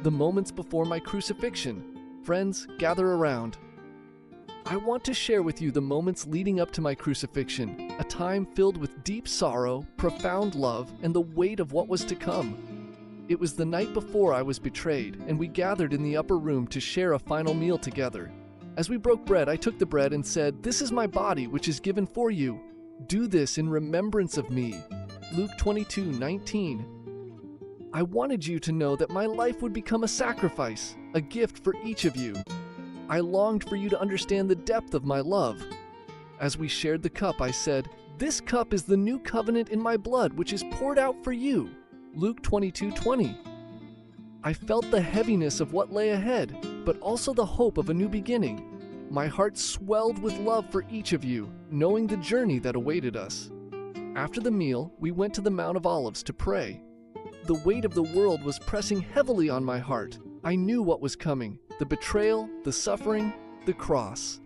the moments before my crucifixion. Friends, gather around. I want to share with you the moments leading up to my crucifixion, a time filled with deep sorrow, profound love, and the weight of what was to come. It was the night before I was betrayed, and we gathered in the upper room to share a final meal together. As we broke bread, I took the bread and said, "This is my body, which is given for you. Do this in remembrance of me." Luke 22:19. I wanted you to know that my life would become a sacrifice, a gift for each of you. I longed for you to understand the depth of my love. As we shared the cup, I said, "This cup is the new covenant in my blood, which is poured out for you." Luke 22:20. I felt the heaviness of what lay ahead, but also the hope of a new beginning. My heart swelled with love for each of you, knowing the journey that awaited us. After the meal, we went to the Mount of Olives to pray. The weight of the world was pressing heavily on my heart. I knew what was coming: the betrayal, the suffering, the cross.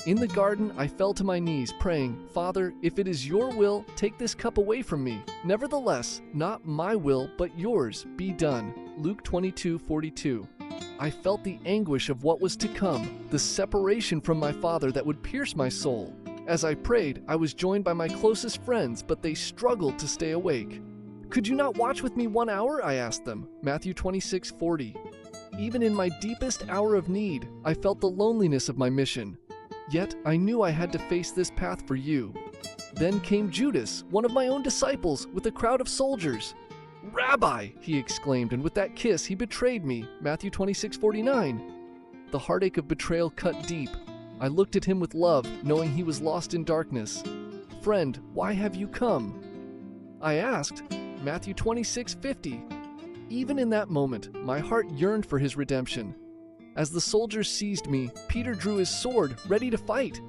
In the garden, I fell to my knees, praying, "Father, if it is your will, take this cup away from me. Nevertheless, not my will, but yours, be done." Luke 22:42. I felt the anguish of what was to come, the separation from my Father that would pierce my soul. As I prayed, I was joined by my closest friends, but they struggled to stay awake. "Could you not watch with me 1 hour?" I asked them. Matthew 26:40. Even in my deepest hour of need, I felt the loneliness of my mission. Yet I knew I had to face this path for you. Then came Judas, one of my own disciples, with a crowd of soldiers. "Rabbi!" he exclaimed, and with that kiss he betrayed me. Matthew 26:49. The heartache of betrayal cut deep. I looked at him with love, knowing he was lost in darkness. "Friend, why have you come?" I asked. Matthew 26:50. Even in that moment, my heart yearned for his redemption. As the soldiers seized me, Peter drew his sword, ready to fight.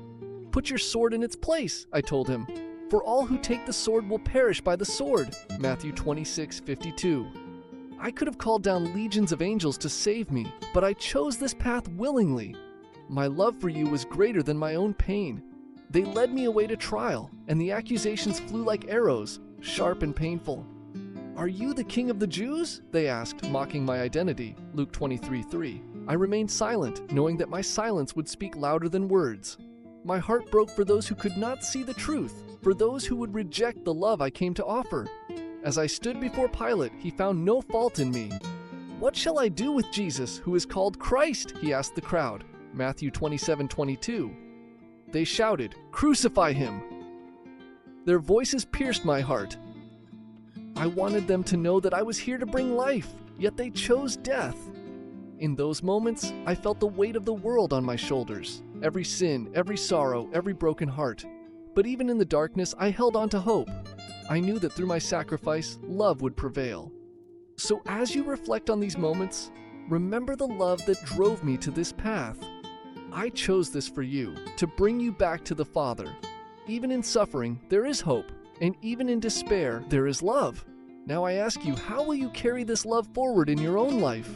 "Put your sword in its place," I told him. "For all who take the sword will perish by the sword." Matthew 26:52. I could have called down legions of angels to save me, but I chose this path willingly. My love for you was greater than my own pain. They led me away to trial, and the accusations flew like arrows, sharp and painful. "Are you the King of the Jews?" they asked, mocking my identity. Luke 23:3. I remained silent, knowing that my silence would speak louder than words. My heart broke for those who could not see the truth, for those who would reject the love I came to offer. As I stood before Pilate, he found no fault in me. "What shall I do with Jesus, who is called Christ?" he asked the crowd. Matthew 27:22. They shouted, "Crucify him!" Their voices pierced my heart. I wanted them to know that I was here to bring life, yet they chose death. In those moments, I felt the weight of the world on my shoulders, every sin, every sorrow, every broken heart. But even in the darkness, I held on to hope. I knew that through my sacrifice, love would prevail. So as you reflect on these moments, remember the love that drove me to this path. I chose this for you, to bring you back to the Father. Even in suffering, there is hope, and even in despair, there is love. Now I ask you, how will you carry this love forward in your own life?